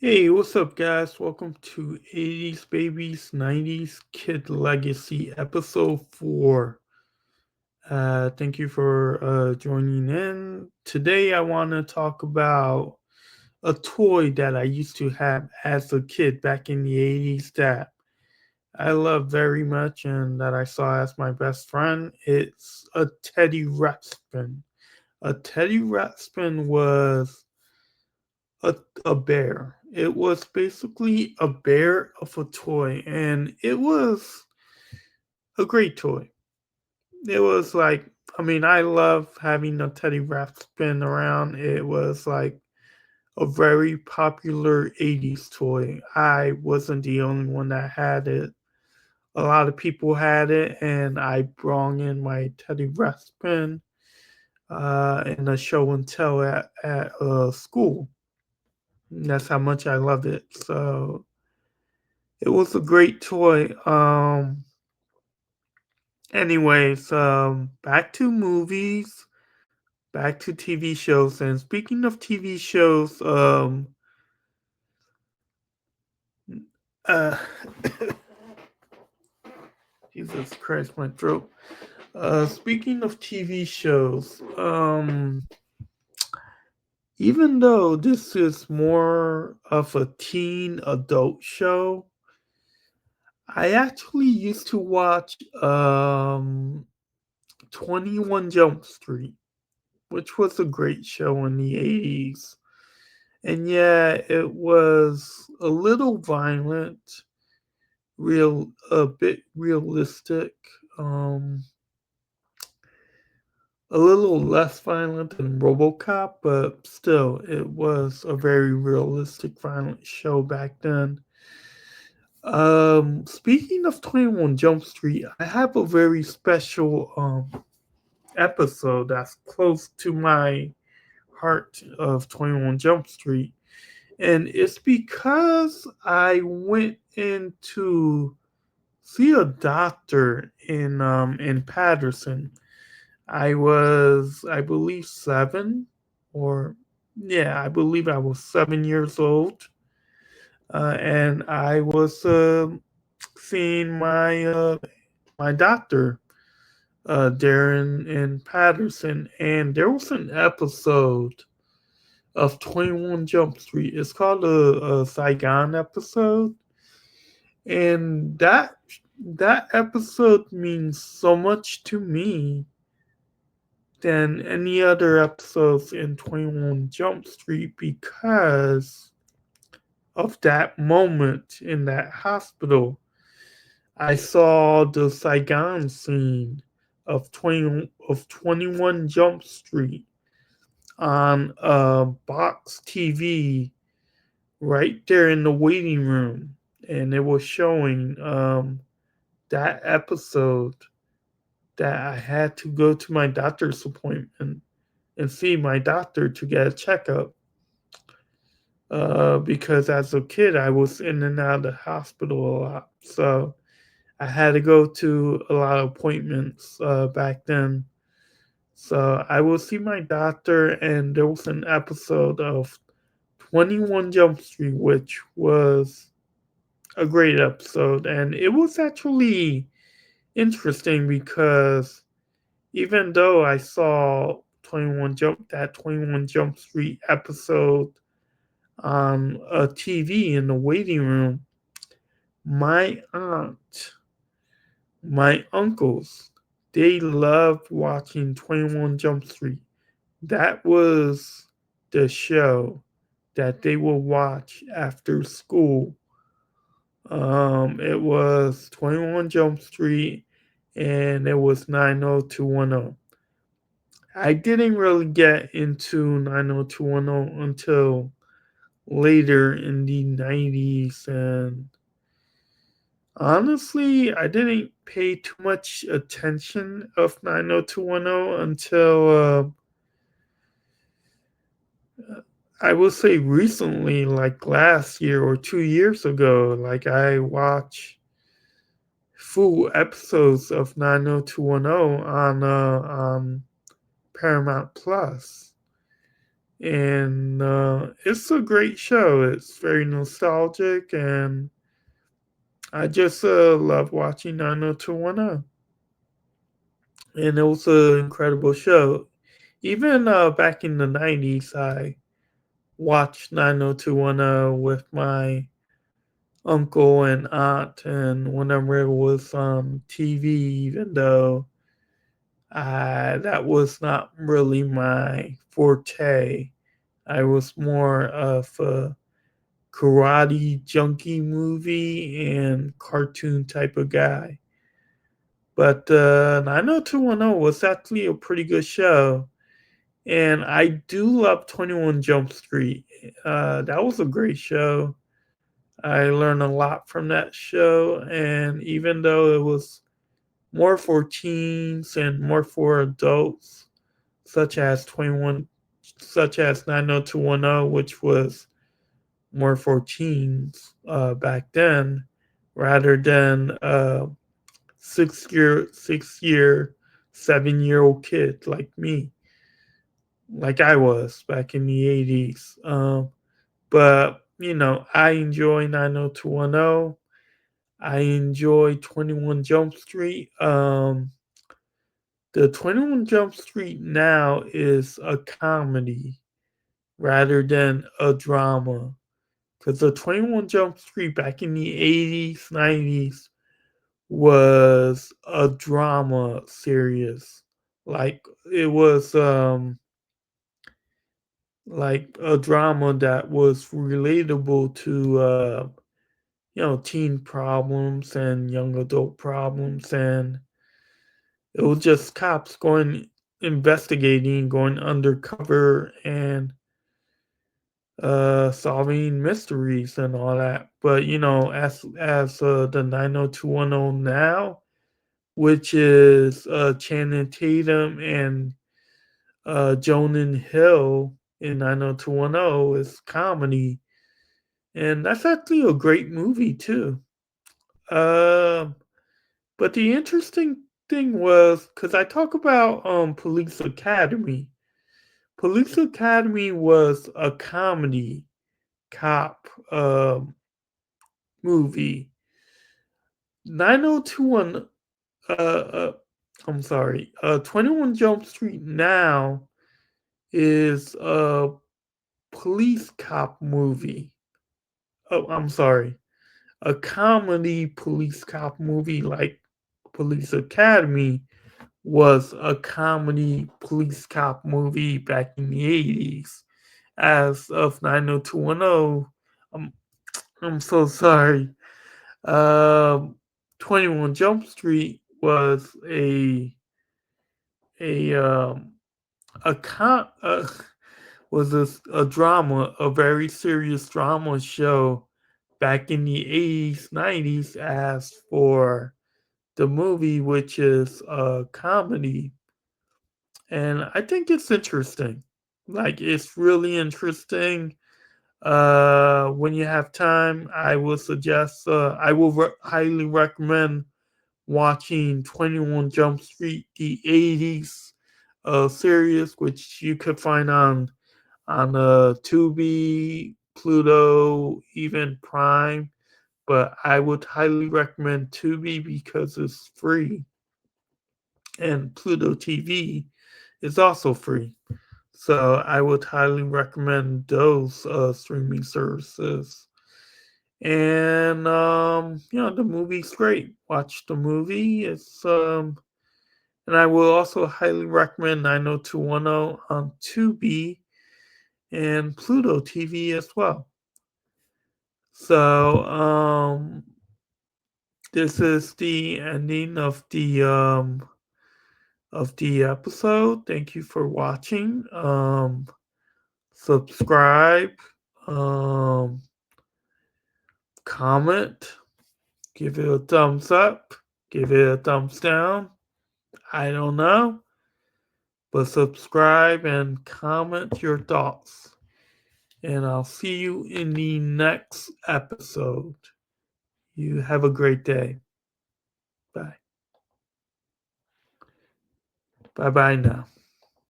Hey, what's up, guys? Welcome to 80s Babies, 90s Kid Legacy, episode 4. Thank you for joining in. Today, I want to talk about a toy that I used to have as a kid back in the 80s that I love very much and that I saw as my best friend. It's a Teddy Ruxpin. A Teddy Ruxpin was a, a bear. It was basically a bear of a toy, and it was a great toy. It was like, I love having a Teddy Ruxpin around. It was like a very popular 80s toy. I wasn't the only one that had it. A lot of people had it, and I brought in my Teddy Ruxpin in a show and tell at school. That's how much I loved it. So it was a great toy. Anyways, back to movies, back to TV shows. And speaking of TV shows, uh, Jesus Christ, my throat. Speaking of TV shows, even though this is more of a teen adult show, I actually used to watch 21 Jump Street, which was a great show in the 80s. And yeah, it was a little violent, a bit realistic, um, a little less violent than RoboCop, but still, it was a very realistic, violent show back then. Speaking of 21 Jump Street, I have a very special episode that's close to my heart of 21 Jump Street. And it's because I went in to see a doctor in Patterson. I believe 7 or yeah, I believe I was 7 years old. And I was seeing my doctor there in Patterson, and there was an episode of 21 Jump Street. It's called a Saigon episode, and that episode means so much to me than any other episodes in 21 Jump Street because of that moment in that hospital. I saw the Saigon scene of 21 Jump Street on a box TV right there in the waiting room, and it was showing that episode that I had to go to my doctor's appointment and see my doctor to get a checkup. Because as a kid, I was in and out of the hospital a lot, so I had to go to a lot of appointments back then. So I will see my doctor, and there was an episode of 21 Jump Street, which was a great episode. And it was actually interesting because even though I saw 21 Jump Street episode on a TV in the waiting room, my aunt, my uncles, they loved watching 21 Jump Street. That was the show that they would watch after school. It was 21 Jump Street and it was 90210. I didn't really get into 90210 until later in the 90s, and honestly, I didn't pay too much attention of 90210 until I will say recently, like last year or 2 years ago. Like I watched full episodes of 90210 on Paramount Plus, And it's a great show. It's very nostalgic, and I just love watching 90210. And it was an incredible show. Even back in the 90s, I watched 90210 with my uncle and aunt, and whenever it was on TV, even though that was not really my forte. I was more of a karate junkie movie and cartoon type of guy. But 90210 was actually a pretty good show. And I do love 21 Jump Street. That was a great show. I learned a lot from that show. And even though it was more for teens and more for adults, such as 21, such as 90210, which was more for teens back then, rather than 6 year, 7 year old kid like me, like I was back in the 80s. But I enjoy 90210. I enjoy 21 Jump Street. The 21 Jump Street now is a comedy rather than a drama. Because the 21 Jump Street back in the 80s, 90s was a drama series. Like it was like a drama that was relatable to teen problems and young adult problems, and it was just cops going investigating, going undercover, and solving mysteries and all that. But as the 90210 now, which is Channing Tatum and Jonan Hill in 90210, is comedy, and that's actually a great movie too. Um, but the interesting thing was because I talk about Police Academy. Police Academy was a comedy cop movie. 90210, I'm sorry, 21 Jump Street now is a police cop movie. Oh, I'm sorry, a comedy police cop movie like Police Academy was a comedy police cop movie back in the 80s. As of 90210, I'm, I'm so sorry. Um, 21 Jump Street was a a con was a drama, a very serious drama show back in the 80s, 90s. As for the movie, which is a comedy, and I think it's interesting. Like it's really interesting. When you have time, I will suggest. I will highly recommend watching 21 Jump Street, the 80s series, which you could find on Tubi, Pluto, even Prime. But I would highly recommend Tubi because it's free, and Pluto TV is also free. So I would highly recommend those streaming services. And the movie's great. Watch the movie. It's and I will also highly recommend 90210 on Tubi and Pluto TV as well. So this is the ending of the episode. Thank you for watching. Subscribe, um, comment, give it a thumbs up, give it a thumbs down. I don't know, but subscribe and comment your thoughts. And I'll see you in the next episode. You have a great day. Bye. Bye bye now.